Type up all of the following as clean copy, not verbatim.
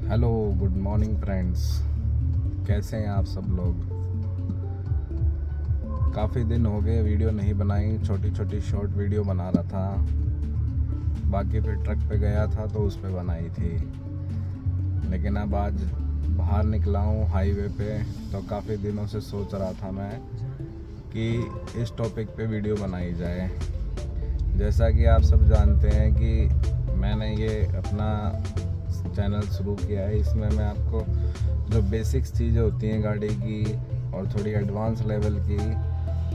Hello, good morning friends. कैसे हैं आप सब लोग? काफ़ी दिन हो गए वीडियो नहीं बनाई, छोटी छोटी शॉर्ट वीडियो बना रहा था। बाकी फिर ट्रक पे गया था तो उस पे बनाई थी, लेकिन अब आज बाहर निकला हूँ हाईवे पे, तो काफ़ी दिनों से सोच रहा था मैं कि इस टॉपिक पे वीडियो बनाई जाए। जैसा कि आप सब जानते हैं कि मैंने ये अपना चैनल शुरू किया है। इसमें मैं आपको जो बेसिक्स चीज़ें होती हैं गाड़ी की और थोड़ी एडवांस लेवल की,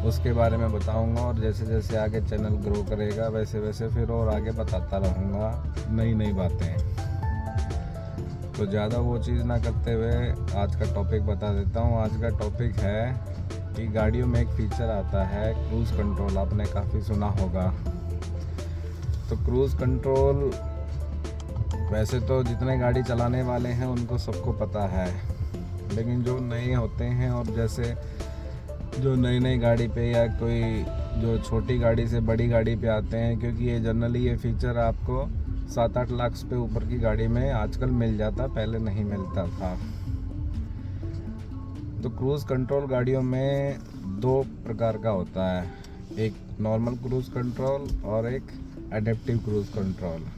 उसके बारे में बताऊंगा। और जैसे जैसे आगे चैनल ग्रो करेगा वैसे वैसे फिर और आगे बताता रहूँगा नई नई बातें। तो ज़्यादा वो चीज़ ना करते हुए आज का टॉपिक बता देता हूँ। आज का टॉपिक है कि गाड़ियों में एक फीचर आता है क्रूज़ कंट्रोल। आपने काफ़ी सुना होगा। तो क्रूज़ कंट्रोल वैसे तो जितने गाड़ी चलाने वाले हैं उनको सबको पता है, लेकिन जो नए होते हैं और जैसे जो नई नई गाड़ी पे या कोई जो छोटी गाड़ी से बड़ी गाड़ी पे आते हैं, क्योंकि ये जनरली ये फीचर आपको 7-8 लाख पे ऊपर की गाड़ी में आजकल मिल जाता, पहले नहीं मिलता था। तो क्रूज़ कंट्रोल गाड़ियों में दो प्रकार का होता है, एक नॉर्मल क्रूज़ कंट्रोल और एक adaptive cruise control.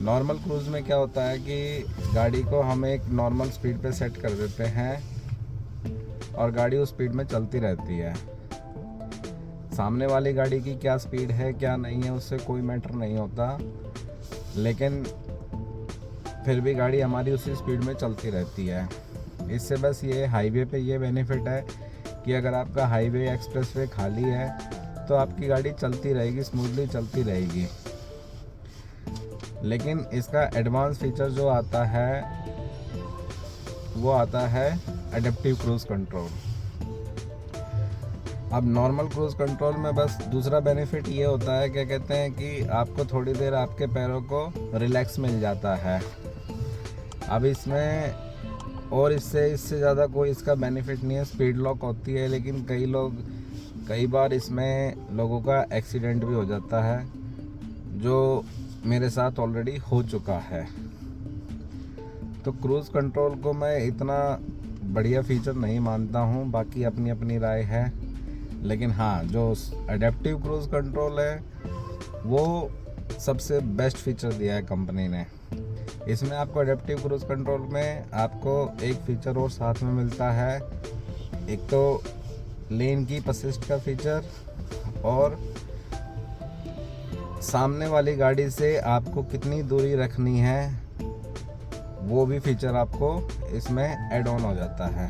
Normal cruise में क्या होता है कि गाड़ी को हम एक नॉर्मल स्पीड पे सेट कर देते हैं और गाड़ी उस स्पीड में चलती रहती है। सामने वाली गाड़ी की क्या स्पीड है क्या नहीं है उससे कोई मैटर नहीं होता, लेकिन फिर भी गाड़ी हमारी उसी स्पीड में चलती रहती है। इससे बस ये हाईवे पे ये बेनिफिट है कि अगर आपका हाईवे एक्सप्रेसवे खाली है तो आपकी गाड़ी चलती रहेगी, स्मूथली चलती रहेगी। लेकिन इसका एडवांस फीचर जो आता है वो आता है एडेप्टिव क्रूज़ कंट्रोल। अब नॉर्मल क्रूज़ कंट्रोल में बस दूसरा बेनिफिट ये होता है, क्या कहते हैं कि आपको थोड़ी देर आपके पैरों को रिलैक्स मिल जाता है। अब इसमें और इससे ज़्यादा कोई इसका बेनिफिट नहीं है। स्पीड लॉक होती है, लेकिन कई बार इसमें लोगों का एक्सीडेंट भी हो जाता है, जो मेरे साथ ऑलरेडी हो चुका है। तो क्रूज़ कंट्रोल को मैं इतना बढ़िया फीचर नहीं मानता हूँ, बाकी अपनी अपनी राय है। लेकिन हाँ, जो एडेप्टिव क्रूज़ कंट्रोल है वो सबसे बेस्ट फीचर दिया है कंपनी ने। इसमें आपको एडेप्टिव क्रूज़ कंट्रोल में आपको एक फीचर और साथ में मिलता है, एक तो लेन कीप असिस्ट का फीचर, और सामने वाली गाड़ी से आपको कितनी दूरी रखनी है वो भी फीचर आपको इसमें ऐड ऑन हो जाता है।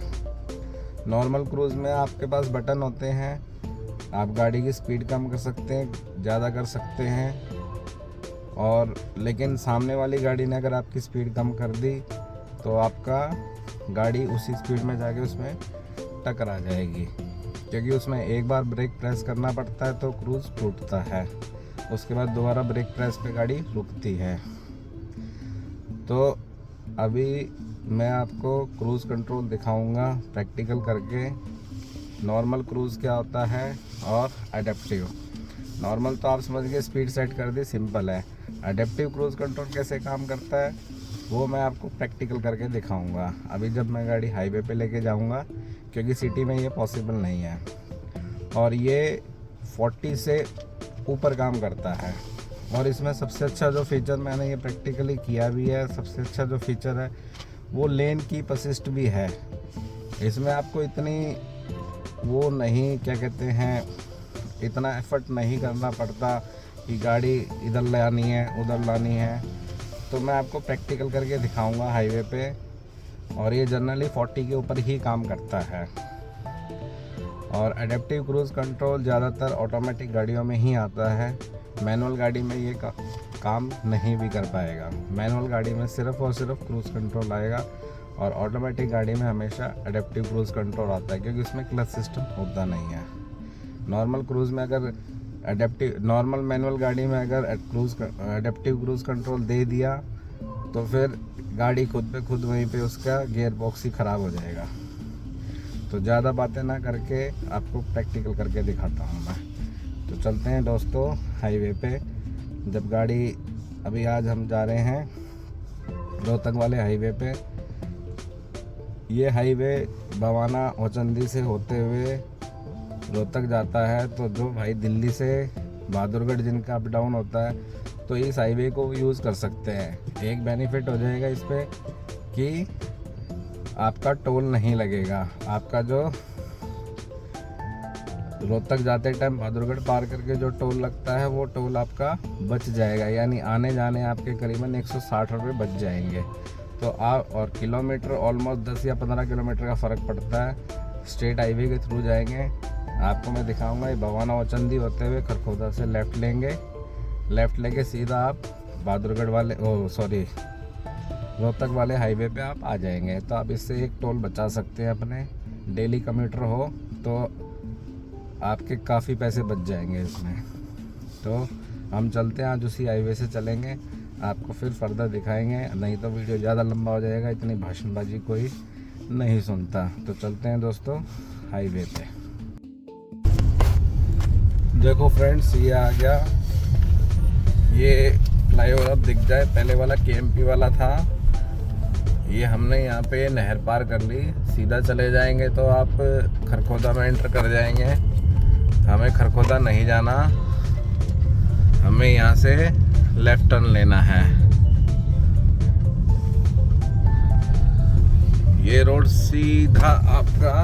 नॉर्मल क्रूज़ में आपके पास बटन होते हैं, आप गाड़ी की स्पीड कम कर सकते हैं, ज़्यादा कर सकते हैं, और लेकिन सामने वाली गाड़ी ने अगर आपकी स्पीड कम कर दी तो आपका गाड़ी उसी स्पीड में जाके उसमें टकरा जाएगी, क्योंकि उसमें एक बार ब्रेक प्रेस करना पड़ता है तो क्रूज़ टूटता है, उसके बाद दोबारा ब्रेक प्रेस पे गाड़ी रुकती है। तो अभी मैं आपको क्रूज़ कंट्रोल दिखाऊंगा प्रैक्टिकल करके, नॉर्मल क्रूज़ क्या होता है और एडेप्टिव। नॉर्मल तो आप समझ गए, स्पीड सेट कर दी, सिंपल है। एडेप्टिव क्रूज़ कंट्रोल कैसे काम करता है वो मैं आपको प्रैक्टिकल करके दिखाऊंगा अभी, जब मैं गाड़ी हाईवे पे लेके जाऊंगा, क्योंकि सिटी में ये पॉसिबल नहीं है। और ये 40 से ऊपर काम करता है। और इसमें सबसे अच्छा जो फीचर मैंने ये प्रैक्टिकली किया भी है, सबसे अच्छा जो फीचर है वो लेन कीप असिस्ट भी है। इसमें आपको इतनी वो नहीं, क्या कहते हैं, इतना एफर्ट नहीं करना पड़ता कि गाड़ी इधर लानी है उधर लानी है। तो मैं आपको प्रैक्टिकल करके दिखाऊंगा हाईवे पे, और ये जनरली 40 के ऊपर ही काम करता है। और एडेप्टिव क्रूज़ कंट्रोल ज़्यादातर ऑटोमेटिक गाड़ियों में ही आता है, मैनुअल गाड़ी में ये काम नहीं भी कर पाएगा। मैनुअल गाड़ी में सिर्फ़ और सिर्फ क्रूज़ कंट्रोल आएगा, और ऑटोमेटिक गाड़ी में हमेशा एडेप्टिव क्रूज़ कंट्रोल आता है, क्योंकि उसमें क्लच सिस्टम होता नहीं है। नॉर्मल क्रूज़ में अगर नॉर्मल मैनुअल गाड़ी में अगर एडेप्टिव क्रूज़ कंट्रोल दे दिया तो फिर गाड़ी खुद पे खुद वहीं पे उसका गियर बॉक्स ही ख़राब हो जाएगा। तो ज़्यादा बातें ना करके आपको प्रैक्टिकल करके दिखाता हूँ मैं। तो चलते हैं दोस्तों हाईवे पे। जब गाड़ी अभी आज हम जा रहे हैं रोहतक वाले हाईवे पे। ये हाईवे बवाना औचंदी से होते हुए रोहतक जाता है। तो जो भाई दिल्ली से बहादुरगढ़ जिनका अप डाउन होता है तो इस हाईवे को यूज़ कर सकते हैं। एक बेनिफिट हो जाएगा इस पे कि आपका टोल नहीं लगेगा। आपका जो रोहतक जाते टाइम बहादुरगढ़ पार करके जो टोल लगता है वो टोल आपका बच जाएगा, यानी आने जाने आपके करीबन 160 रुपये बच जाएंगे। तो आप और किलोमीटर ऑलमोस्ट 10 या 15 किलोमीटर का फ़र्क पड़ता है। स्ट्रेट हाईवे के थ्रू जाएंगे। आपको मैं दिखाऊंगा। ये बवाना औचंदी होते हुए खरखोदा से लेफ़्ट लेंगे। लेफ़्ट लेके सीधा आप बहादुरगढ़ वाले रोहतक वाले हाईवे पे आप आ जाएंगे। तो आप इससे एक टोल बचा सकते हैं। अपने डेली कम्यूटर हो तो आपके काफ़ी पैसे बच जाएंगे इसमें। तो हम चलते हैं, आज उसी हाईवे से चलेंगे, आपको फिर फर्दर दिखाएंगे। नहीं तो वीडियो ज़्यादा लंबा हो जाएगा, इतनी भाषणबाजी कोई नहीं सुनता। तो चलते हैं दोस्तों हाईवे पे। देखो फ्रेंड्स, ये आ गया। ये फ्लाईओवर अब दिख जाए, पहले वाला KMP वाला था। ये हमने यहाँ पे नहर पार कर ली। सीधा चले जाएंगे तो आप खरखोदा में एंटर कर जाएंगे। हमें खरखोदा नहीं जाना, हमें यहाँ से लेफ्ट टर्न लेना है। ये रोड सीधा आपका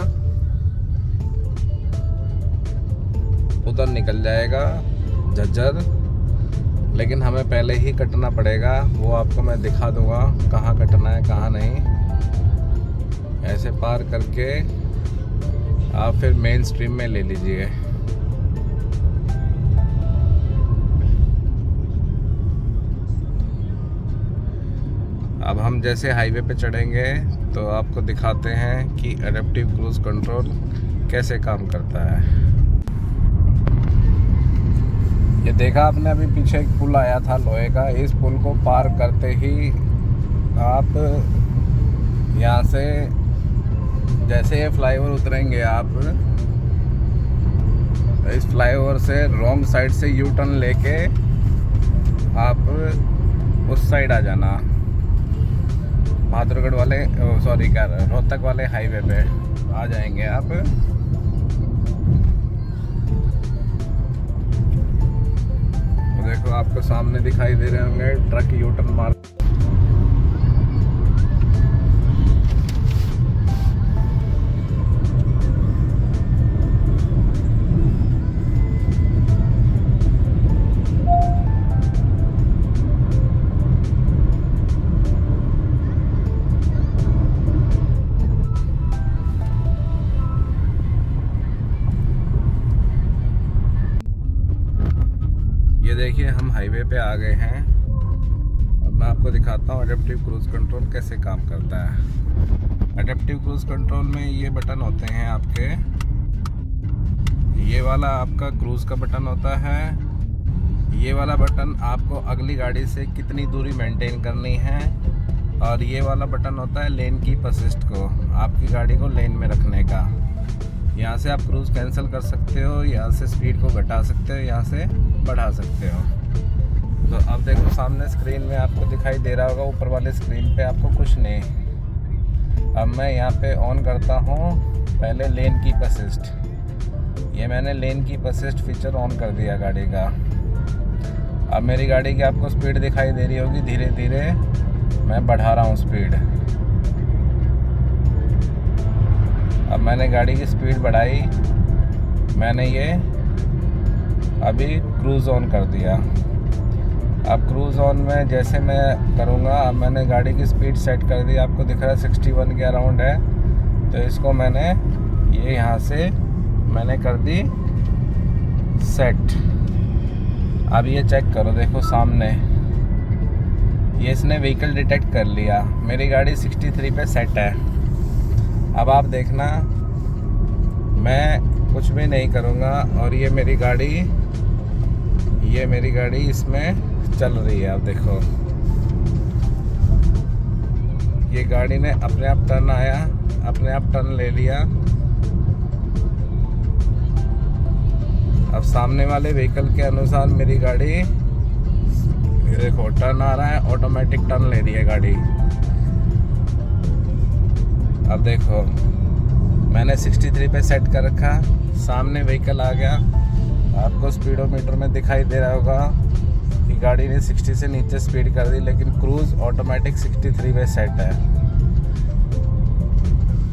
उधर निकल जाएगा झज्जर, लेकिन हमें पहले ही कटना पड़ेगा। वो आपको मैं दिखा दूंगा कहाँ कटना है कहाँ नहीं। ऐसे पार करके आप फिर मेन स्ट्रीम में ले लीजिए। अब हम जैसे हाईवे पे चढ़ेंगे तो आपको दिखाते हैं कि एडेप्टिव क्रूज कंट्रोल कैसे काम करता है। ये देखा आपने, अभी पीछे एक पुल आया था लोहे का। इस पुल को पार करते ही आप यहाँ से जैसे ये फ्लाईओवर उतरेंगे, आप इस फ्लाईओवर से रॉन्ग साइड से यू टर्न लेके आप उस साइड आ जाना, बहादुरगढ़ वाले रोहतक वाले हाईवे पे आ जाएंगे आप। देखो आपको सामने दिखाई दे रहे होंगे ट्रक यू टर्न मार। ये देखिए हम हाईवे पे आ गए हैं। अब मैं आपको दिखाता हूँ एडेप्टिव क्रूज कंट्रोल कैसे काम करता है। एडेप्टिव क्रूज कंट्रोल में ये बटन होते हैं आपके। ये वाला आपका क्रूज का बटन होता है। ये वाला बटन आपको अगली गाड़ी से कितनी दूरी मेंटेन करनी है, और ये वाला बटन होता है लेन कीप असिस्ट को, आपकी गाड़ी को लेन में रखने का। यहाँ से आप क्रूज़ कैंसिल कर सकते हो, यहाँ से स्पीड को घटा सकते हो, यहाँ से बढ़ा सकते हो। तो अब देखो सामने स्क्रीन में आपको दिखाई दे रहा होगा, ऊपर वाले स्क्रीन पे आपको कुछ नहीं। अब मैं यहाँ पे ऑन करता हूँ पहले लेन कीप असिस्ट। ये मैंने lane keep assist feature on कर दिया गाड़ी का। अब मेरी गाड़ी की आपको स्पीड दिखाई दे रही होगी, धीरे धीरे मैं बढ़ा रहा हूँ स्पीड। अब मैंने गाड़ी की स्पीड बढ़ाई, मैंने ये अभी क्रूज़ ऑन कर दिया। अब क्रूज़ ऑन में जैसे मैं करूँगा, अब मैंने गाड़ी की स्पीड सेट कर दी, आपको दिख रहा है 61 के अराउंड है। तो इसको मैंने ये यहाँ से मैंने कर दी सेट। अब ये चेक करो, देखो सामने ये इसने व्हीकल डिटेक्ट कर लिया, मेरी गाड़ी 63 पे सेट है। अब आप देखना, मैं कुछ भी नहीं करूँगा और ये मेरी गाड़ी इसमें चल रही है। आप देखो ये गाड़ी ने अपने आप टर्न आया, अपने आप टर्न ले लिया। अब सामने वाले व्हीकल के अनुसार मेरी गाड़ी ये देखो टर्न आ रहा है, ऑटोमेटिक टर्न ले रही है गाड़ी। अब देखो मैंने 63 पे सेट कर रखा, सामने व्हीकल आ गया, आपको स्पीडोमीटर में दिखाई दे रहा होगा कि गाड़ी ने 60 से नीचे स्पीड कर दी, लेकिन क्रूज़ ऑटोमेटिक 63 पे सेट है।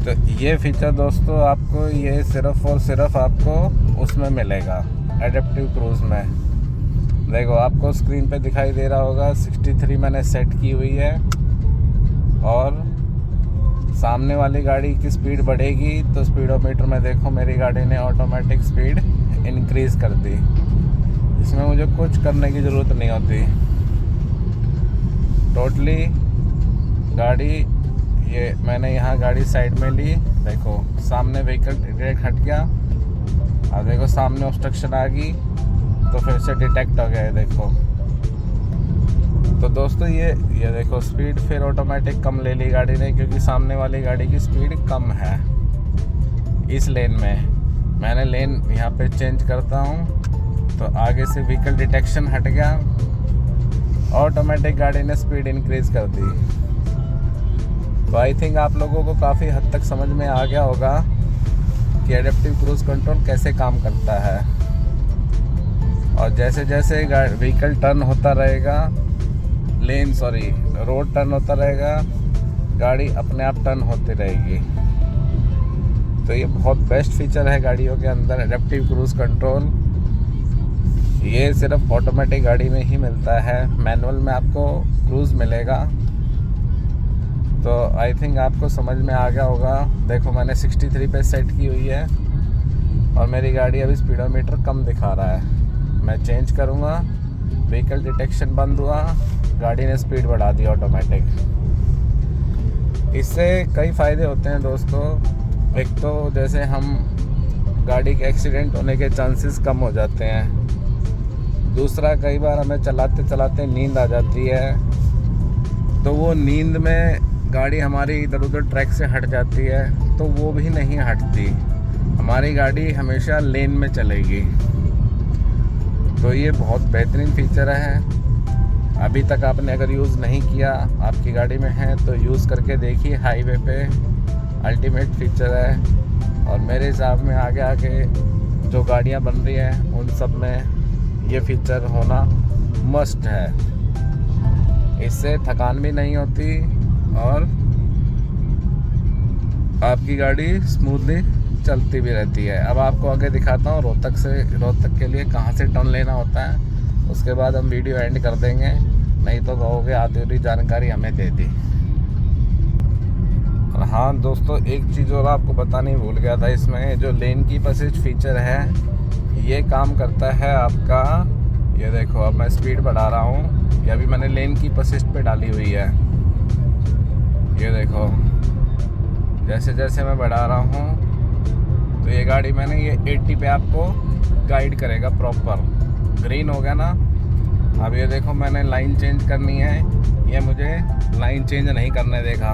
तो ये फीचर दोस्तों आपको ये सिर्फ और सिर्फ आपको उसमें मिलेगा, एडेप्टिव क्रूज़ में। देखो आपको स्क्रीन पे दिखाई दे रहा होगा 63 मैंने सेट की हुई है, और सामने वाली गाड़ी की स्पीड बढ़ेगी तो स्पीडोमीटर में देखो मेरी गाड़ी ने ऑटोमेटिक स्पीड इंक्रीज़ कर दी। इसमें मुझे कुछ करने की ज़रूरत नहीं होती, टोटली गाड़ी ये मैंने यहाँ गाड़ी साइड में ली, देखो सामने व्हीकल डायरेक्ट हट गया, और देखो सामने ऑब्स्ट्रक्शन आ गई तो फिर से डिटेक्ट हो गया है। देखो तो दोस्तों ये देखो स्पीड फिर ऑटोमेटिक कम ले ली गाड़ी ने, क्योंकि सामने वाली गाड़ी की स्पीड कम है इस लेन में। मैंने लेन यहाँ पे चेंज करता हूँ तो आगे से व्हीकल डिटेक्शन हट गया, ऑटोमेटिक गाड़ी ने स्पीड इंक्रीज़ कर दी। तो आई थिंक आप लोगों को काफ़ी हद तक समझ में आ गया होगा कि एडेप्टिव क्रूज़ कंट्रोल कैसे काम करता है। और जैसे जैसे व्हीकल टर्न होता रहेगा, रोड टर्न होता रहेगा, गाड़ी अपने आप टर्न होती रहेगी। तो ये बहुत बेस्ट फीचर है गाड़ियों के अंदर, एडेप्टिव क्रूज़ कंट्रोल। ये सिर्फ ऑटोमेटिक गाड़ी में ही मिलता है, मैनुअल में आपको क्रूज़ मिलेगा। तो आई थिंक आपको समझ में आ गया होगा। देखो मैंने 63 पे सेट की हुई है और मेरी गाड़ी अभी स्पीडोमीटर कम दिखा रहा है। मैं चेंज करूँगा, व्हीकल डिटेक्शन बंद हुआ, गाड़ी ने स्पीड बढ़ा दी ऑटोमेटिक। इससे कई फ़ायदे होते हैं दोस्तों। एक तो जैसे हम गाड़ी के एक्सीडेंट होने के चांसेस कम हो जाते हैं। दूसरा, कई बार हमें चलाते चलाते नींद आ जाती है, तो वो नींद में गाड़ी हमारी इधर उधर ट्रैक से हट जाती है, तो वो भी नहीं हटती, हमारी गाड़ी हमेशा लेन में चलेगी। तो ये बहुत बेहतरीन फीचर है। अभी तक आपने अगर यूज़ नहीं किया, आपकी गाड़ी में है, तो यूज़ करके देखिए। हाईवे पे अल्टीमेट फीचर है, और मेरे हिसाब में आगे आगे जो गाड़ियाँ बन रही हैं उन सब में ये फीचर होना मस्ट है। इससे थकान भी नहीं होती और आपकी गाड़ी स्मूथली चलती भी रहती है। अब आपको आगे दिखाता हूँ रोहतक के लिए कहाँ से टर्न लेना होता है, उसके बाद हम वीडियो एंड कर देंगे, नहीं तो कहोगे आधी जानकारी हमें दे दी। और हाँ दोस्तों, एक चीज़ और आपको बतानी भूल गया था, इसमें जो लेन कीप असिस्ट फीचर है ये काम करता है आपका। ये देखो अब मैं स्पीड बढ़ा रहा हूँ, ये अभी मैंने लेन कीप असिस्ट पे डाली हुई है। ये देखो जैसे जैसे मैं बढ़ा रहा हूँ तो ये गाड़ी मैंने ये 80 पे आपको गाइड करेगा प्रॉपर। ग्रीन हो गया ना, अब ये देखो मैंने लाइन चेंज करनी है, ये मुझे लाइन चेंज नहीं करने देगा।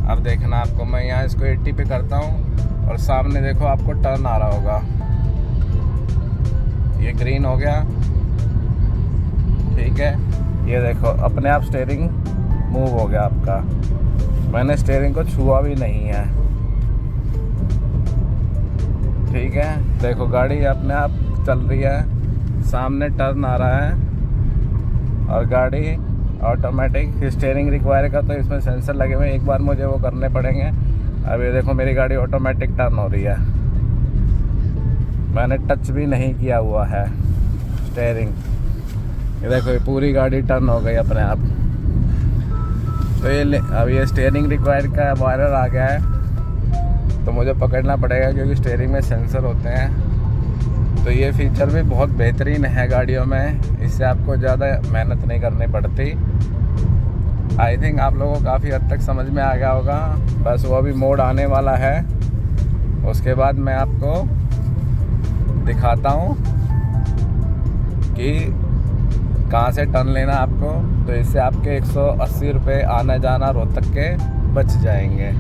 अब देखना आपको, मैं यहाँ इसको 80 पे करता हूँ और सामने देखो आपको टर्न आ रहा होगा, ये ग्रीन हो गया, ठीक है। ये देखो अपने आप स्टीयरिंग मूव हो गया आपका, मैंने स्टीयरिंग को छुआ भी नहीं है, ठीक है। देखो गाड़ी अपने आप चल रही है, सामने टर्न आ रहा है और गाड़ी ऑटोमेटिक। स्टीयरिंग रिक्वायर का तो इसमें सेंसर लगे हुए हैं, एक बार मुझे वो करने पड़ेंगे। अब ये देखो मेरी गाड़ी ऑटोमेटिक टर्न हो रही है, मैंने टच भी नहीं किया हुआ है स्टीयरिंग। ये देखो ये पूरी गाड़ी टर्न हो गई अपने आप। तो ये अब ये स्टीयरिंग रिक्वायर का एरर आ गया है, तो मुझे पकड़ना पड़ेगा क्योंकि स्टीयरिंग में सेंसर होते हैं। तो ये फीचर भी बहुत बेहतरीन है गाड़ियों में, इससे आपको ज़्यादा मेहनत नहीं करनी पड़ती। आई थिंक आप लोगों को काफ़ी हद तक समझ में आ गया होगा। बस वो अभी मोड आने वाला है, उसके बाद मैं आपको दिखाता हूँ कि कहाँ से टर्न लेना आपको। तो इससे आपके 180 रुपये आना जाना रोहतक के बच जाएंगे।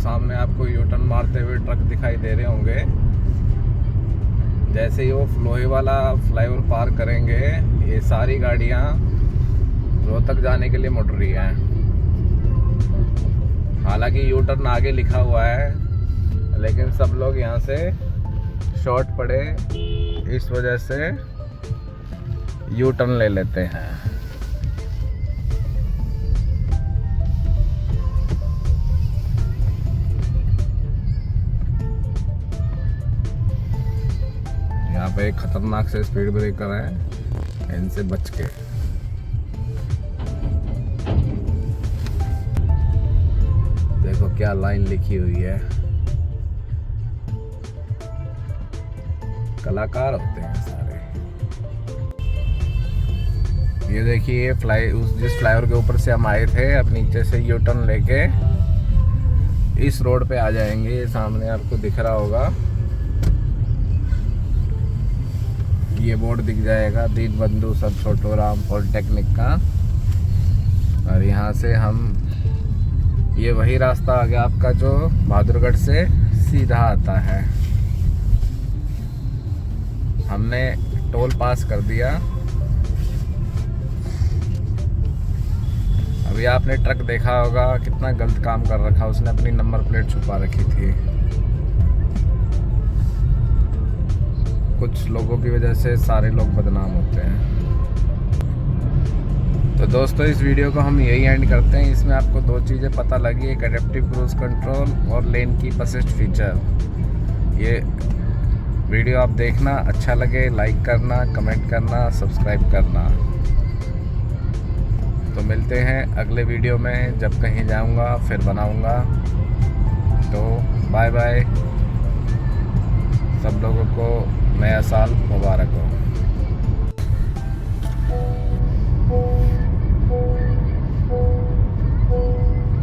सामने आपको यू टर्न मारते हुए ट्रक दिखाई दे रहे होंगे। जैसे ही वो लोहे वाला फ्लाईओवर पार करेंगे, ये सारी गाड़ियाँ रोहतक जाने के लिए मुड़ रही हैं। हालांकि यू टर्न आगे लिखा हुआ है, लेकिन सब लोग यहाँ से शॉर्ट पड़े, इस वजह से यू टर्न ले लेते हैं। यहाँ पे एक खतरनाक से स्पीड ब्रेकर है, इनसे बच के। देखो क्या लाइन लिखी हुई है, कलाकार होते हैं सारे। ये देखिए जिस फ्लाईओवर के ऊपर से हम आए थे, अब नीचे से यू टर्न लेके इस रोड पे आ जाएंगे। ये सामने आपको दिख रहा होगा, ये बोर्ड दिख जाएगा, दीनबंधु सर छोटूराम पॉलिटेक्निक का। और यहाँ से हम, ये वही रास्ता आ गया आपका जो बहादुरगढ़ से सीधा आता है। हमने टोल पास कर दिया। अभी आपने ट्रक देखा होगा, कितना गलत काम कर रखा, उसने अपनी नंबर प्लेट छुपा रखी थी। कुछ लोगों की वजह से सारे लोग बदनाम होते हैं। तो दोस्तों, इस वीडियो को हम यही एंड करते हैं। इसमें आपको दो चीज़ें पता लगी, एक एडेप्टिव क्रूज कंट्रोल और लेन कीप असिस्ट फीचर। ये वीडियो आप देखना, अच्छा लगे लाइक करना, कमेंट करना, सब्सक्राइब करना। तो मिलते हैं अगले वीडियो में, जब कहीं जाऊंगा फिर बनाऊंगा। तो बाय बाय, सब लोगों को नया साल मुबारक हो।